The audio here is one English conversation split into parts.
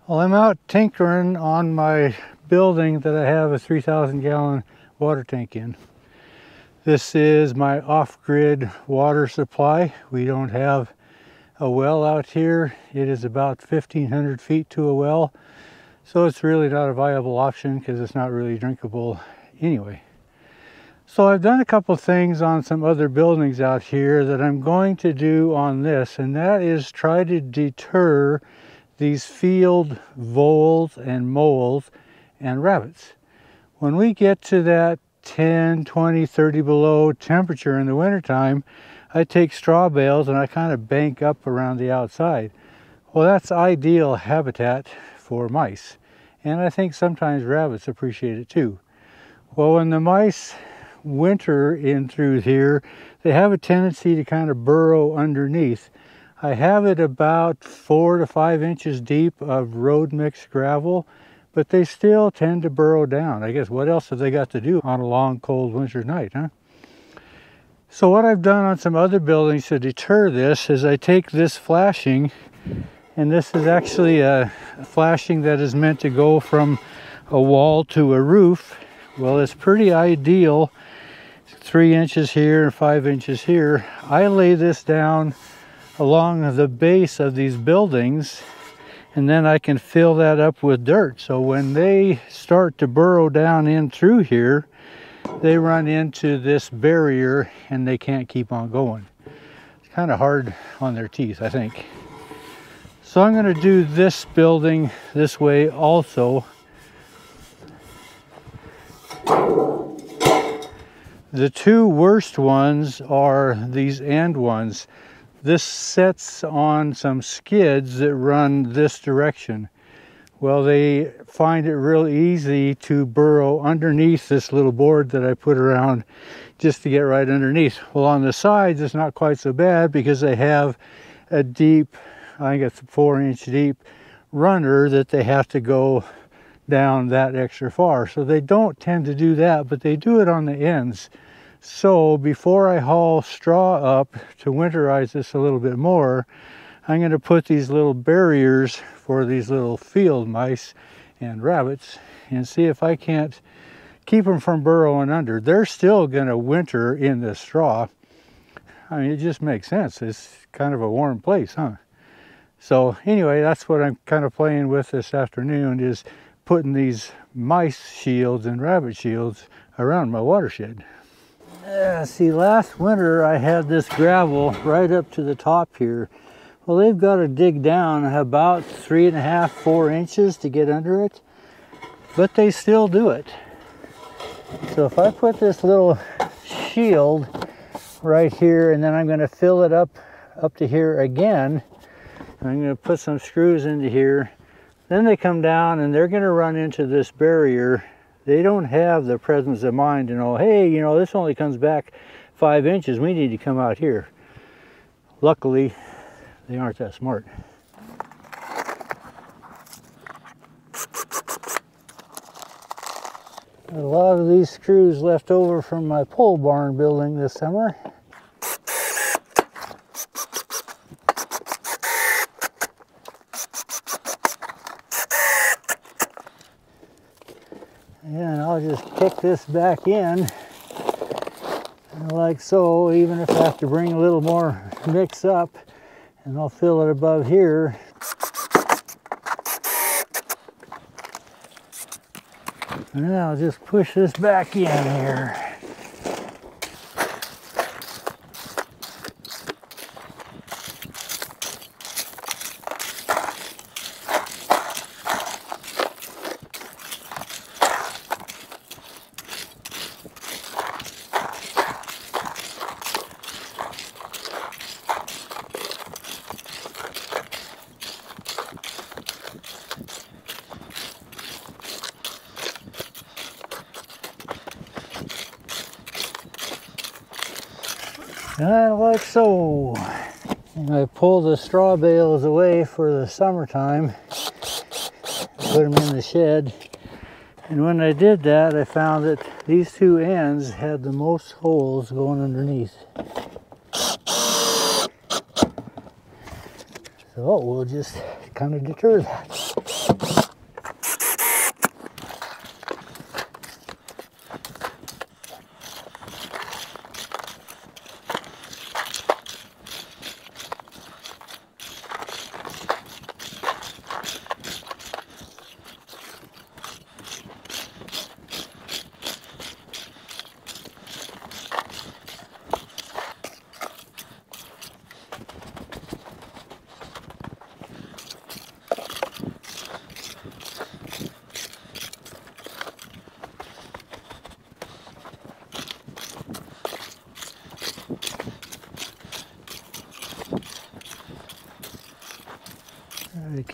Well, I'm out tinkering on my building that I have a 3,000 gallon water tank in. This is my off-grid water supply. We don't have a well out here. It is about 1,500 feet to a well. So it's really not a viable option because it's not really drinkable anyway. So I've done a couple things on some other buildings out here that I'm going to do on this, and that is try to deter these field voles and moles and rabbits. When we get to that 10, 20, 30 below temperature in the wintertime, I take straw bales and I kind of bank up around the outside. Well, that's ideal habitat for mice. And I think sometimes rabbits appreciate it too. Well, when the mice winter in through here, they have a tendency to kind of burrow underneath. I have it about 4 to 5 inches deep of road mixed gravel, but they still tend to burrow down. I guess what else have they got to do on a long, cold winter night, huh? So what I've done on some other buildings to deter this is I take this flashing, and this is actually a flashing that is meant to go from a wall to a roof. Well, it's pretty ideal. 3 inches here and 5 inches here. I lay this down along the base of these buildings, and then I can fill that up with dirt. So when they start to burrow down in through here, they run into this barrier and they can't keep on going. It's kind of hard on their teeth, I think. So I'm going to do this building this way also. The two worst ones are these end ones. This sets on some skids that run this direction. Well, they find it real easy to burrow underneath this little board that I put around just to get right underneath. Well, on the sides, it's not quite so bad because they have a deep, I think it's a 4-inch deep runner that they have to go down that extra far. So they don't tend to do that, but they do it on the ends. So before I haul straw up to winterize this a little bit more, I'm going to put these little barriers for these little field mice and rabbits and see if I can't keep them from burrowing under. They're still going to winter in this straw. I mean, it just makes sense. It's kind of a warm place, huh? So anyway, that's what I'm kind of playing with this afternoon, is putting these mice shields and rabbit shields around my watershed. See, last winter I had this gravel right up to the top here. Well, they've got to dig down about 3.5, 4 inches to get under it, but they still do it. So if I put this little shield right here, and then I'm going to fill it up to here again, and I'm going to put some screws into here, then they come down and they're going to run into this barrier. They don't have the presence of mind to know, hey, you know, this only comes back 5 inches. We need to come out here. Luckily, they aren't that smart. A lot of these screws left over from my pole barn building this summer. And I'll just kick this back in like so, even if I have to bring a little more mix up, and I'll fill it above here. And then I'll just push this back in here. Like so. And I pull the straw bales away for the summertime, put them in the shed. And when I did that, I found that these two ends had the most holes going underneath. So we'll just kind of deter that.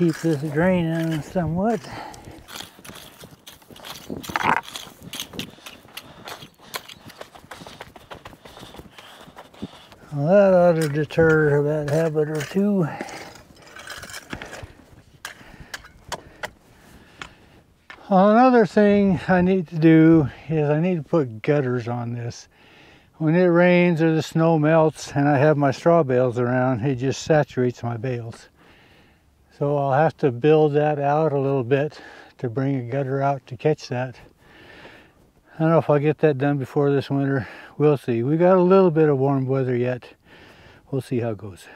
keep this draining somewhat. Well, that ought to deter a bad habit or two. Well, another thing I need to do is I need to put gutters on this. When it rains or the snow melts and I have my straw bales around, it just saturates my bales. So I'll have to build that out a little bit to bring a gutter out to catch that. I don't know if I'll get that done before this winter. We'll see. We got a little bit of warm weather yet. We'll see how it goes.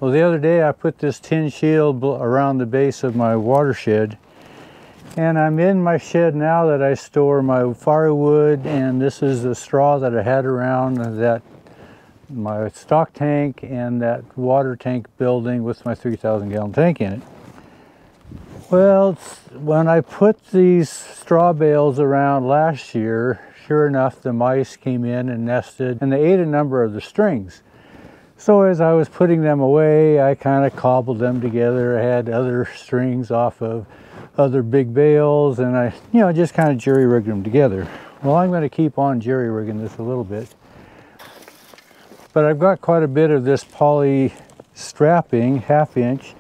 Well, the other day I put this tin shield around the base of my watershed. And I'm in my shed now that I store my firewood, and this is the straw that I had around that my stock tank and that water tank building with my 3,000 gallon tank in it. Well, when I put these straw bales around last year, sure enough, the mice came in and nested, and they ate a number of the strings. So as I was putting them away, I kind of cobbled them together. I had other strings off of other big bales, and I, just kind of jerry-rigged them together. Well, I'm going to keep on jerry-rigging this a little bit. But I've got quite a bit of this poly strapping, 1/2 inch,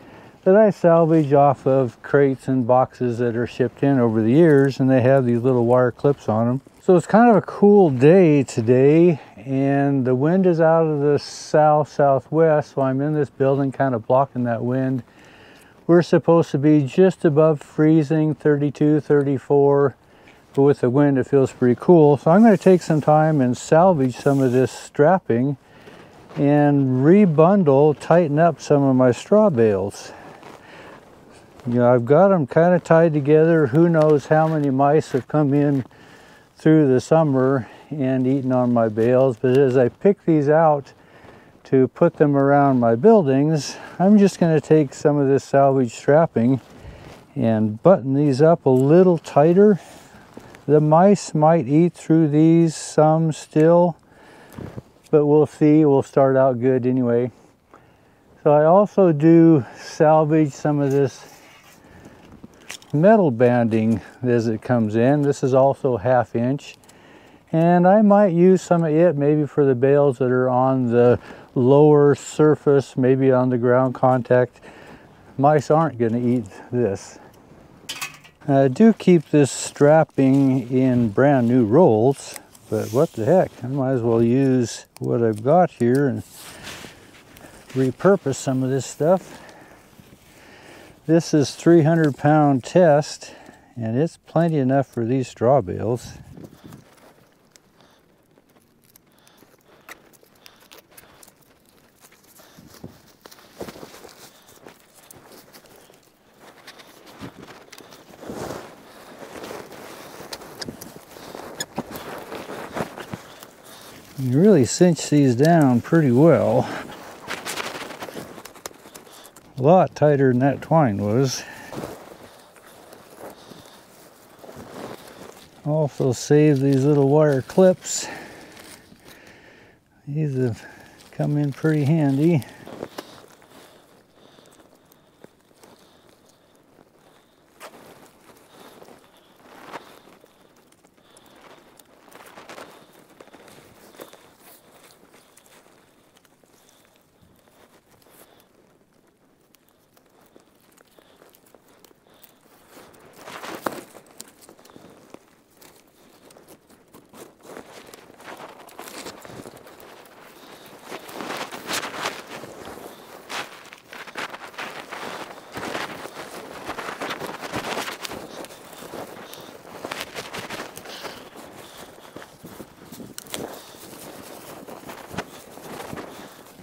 that I salvage off of crates and boxes that are shipped in over the years, and they have these little wire clips on them. So it's kind of a cool day today, and the wind is out of the south-southwest, so I'm in this building kind of blocking that wind. We're supposed to be just above freezing, 32, 34, but with the wind it feels pretty cool. So I'm going to take some time and salvage some of this strapping and rebundle, tighten up some of my straw bales. I've got them kind of tied together. Who knows how many mice have come in through the summer and eaten on my bales, but as I pick these out to put them around my buildings, I'm just going to take some of this salvage strapping and button these up a little tighter. The mice might eat through these, some still, but we'll see. We'll start out good anyway. So I also do salvage some of this metal banding as it comes in. This is also 1/2 inch, and I might use some of it maybe for the bales that are on the lower surface, maybe on the ground contact. Mice aren't going to eat this. I do keep this strapping in brand new rolls, but what the heck, I might as well use what I've got here and repurpose some of this stuff. This is 300-pound test, and it's plenty enough for these straw bales. You really cinch these down pretty well. A lot tighter than that twine was. Also save these little wire clips. These have come in pretty handy.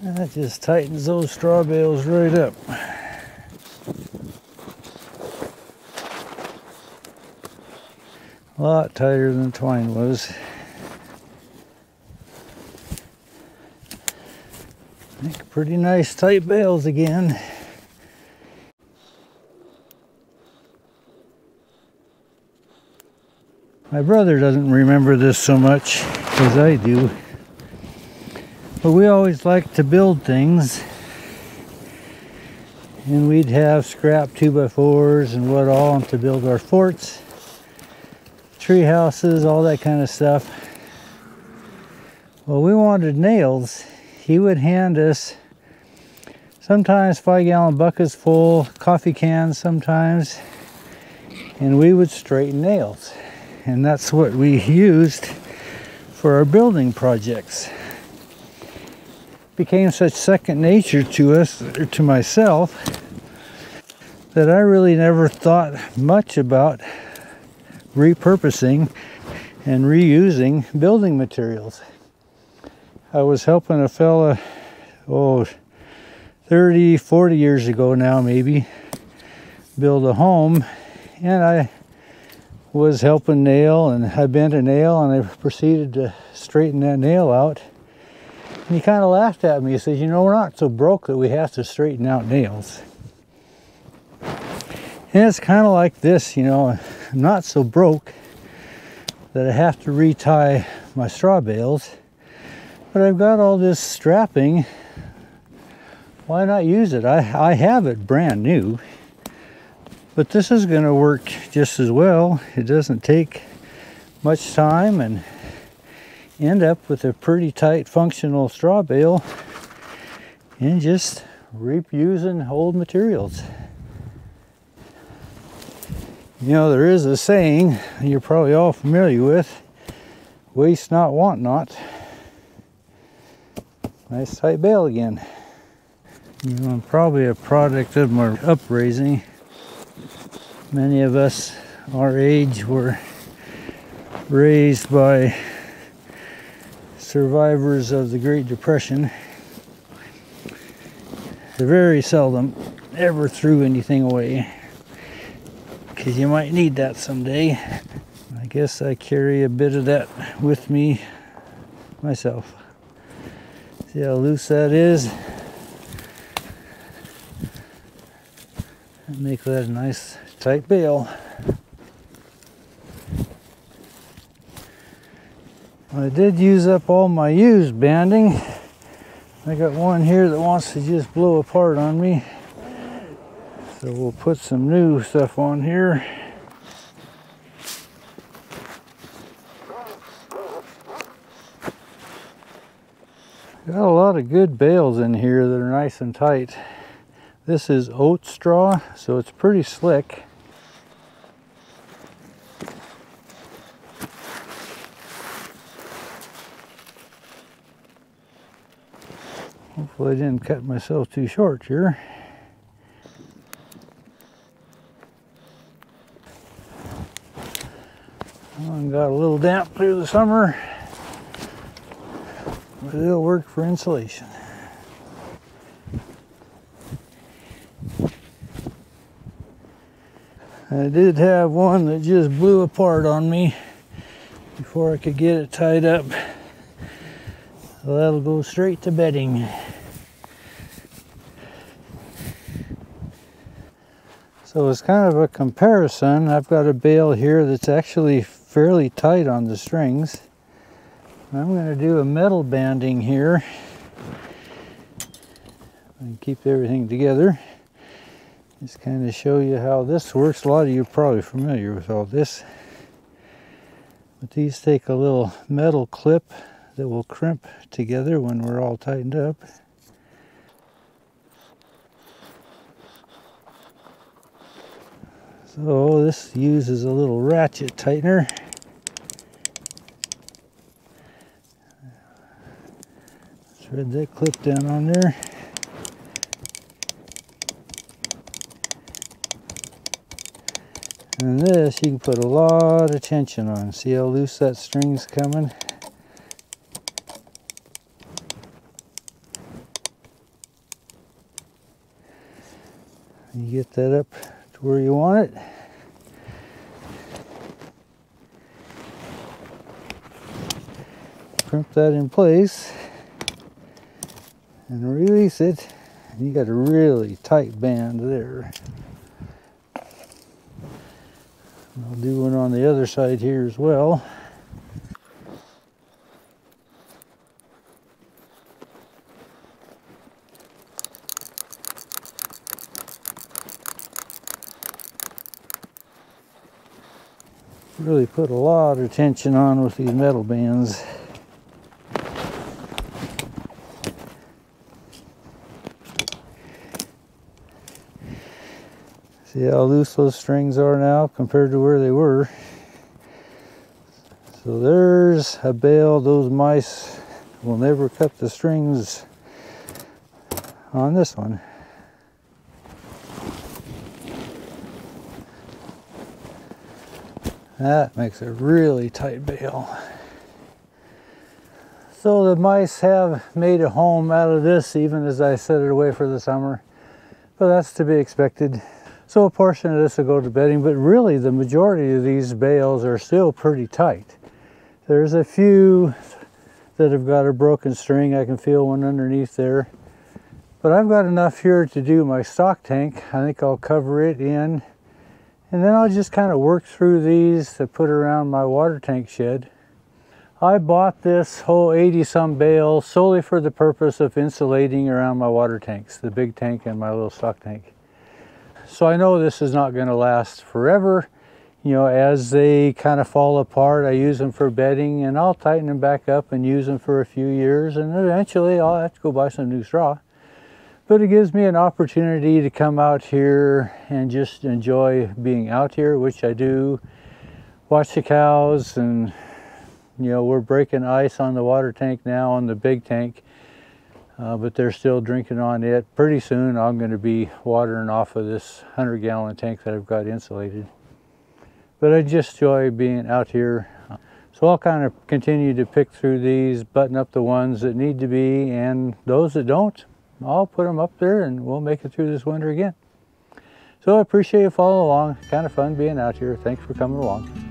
That just tightens those straw bales right up. A lot tighter than twine was. Make pretty nice tight bales again. My brother doesn't remember this so much as I do. But we always like to build things, And we'd have scrap 2x4s and what all to build our forts, tree houses, all that kind of stuff. Well, we wanted nails. He would hand us sometimes 5-gallon buckets full, coffee cans sometimes, and we would straighten nails. And that's what we used for our building projects. Became such second nature to us, or to myself, that I really never thought much about repurposing and reusing building materials. I was helping a fella, 30, 40 years ago now maybe, build a home, and I was helping nail, and I bent a nail and I proceeded to straighten that nail out. And he kind of laughed at me. He says, you know, we're not so broke that we have to straighten out nails. And it's kind of like this, you know, I'm not so broke that I have to retie my straw bales, but I've got all this strapping. Why not use it? I have it brand new, but this is going to work just as well. It doesn't take much time, and end up with a pretty tight functional straw bale and just reusing old materials. You know, there is a saying you're probably all familiar with: waste not, want not. Nice tight bale again. You know, I'm probably a product of my upraising. Many of us our age were raised by survivors of the Great Depression. They very seldom ever threw anything away, because you might need that someday. I guess I carry a bit of that with me myself. See how loose that is? Make that a nice tight bale. I did use up all my used banding. I got one here that wants to just blow apart on me, so we'll put some new stuff on here. Got a lot of good bales in here that are nice and tight. This is oat straw, so it's pretty slick. Hopefully I didn't cut myself too short here. Well, got a little damp through the summer, but it'll work for insulation. I did have one that just blew apart on me before I could get it tied up. So that'll go straight to bedding. So it's kind of a comparison. I've got a bale here that's actually fairly tight on the strings. I'm going to do a metal banding here and keep everything together. Just kind of show you how this works. A lot of you are probably familiar with all this. But these take a little metal clip that will crimp together when we're all tightened up. So this uses a little ratchet tightener. Thread that clip down on there. And this you can put a lot of tension on. See how loose that string's coming? You get that up to where you want it. Crimp that in place and release it. And you got a really tight band there. I'll do one on the other side here as well. really put a lot of tension on with these metal bands. See how loose those strings are now compared to where they were. So there's a bale. Those mice will never cut the strings on this one. That makes a really tight bale. So the mice have made a home out of this, even as I set it away for the summer. But that's to be expected. So a portion of this will go to bedding, but really the majority of these bales are still pretty tight. There's a few that have got a broken string. I can feel one underneath there. But I've got enough here to do my stock tank. I think I'll cover it in. And then I'll just kind of work through these to put around my water tank shed. I bought this whole 80-some bale solely for the purpose of insulating around my water tanks, the big tank and my little stock tank. So I know this is not going to last forever. You know, as they kind of fall apart, I use them for bedding, and I'll tighten them back up and use them for a few years, and eventually I'll have to go buy some new straw. But it gives me an opportunity to come out here and just enjoy being out here, which I do. Watch the cows, and you know, we're breaking ice on the water tank now, on the big tank. But they're still drinking on it. Pretty soon I'm going to be watering off of this 100-gallon tank that I've got insulated. But I just enjoy being out here. So I'll kind of continue to pick through these, button up the ones that need to be, and those that don't, I'll put them up there and we'll make it through this winter again. So I appreciate you following along. Kind of fun being out here. Thanks for coming along.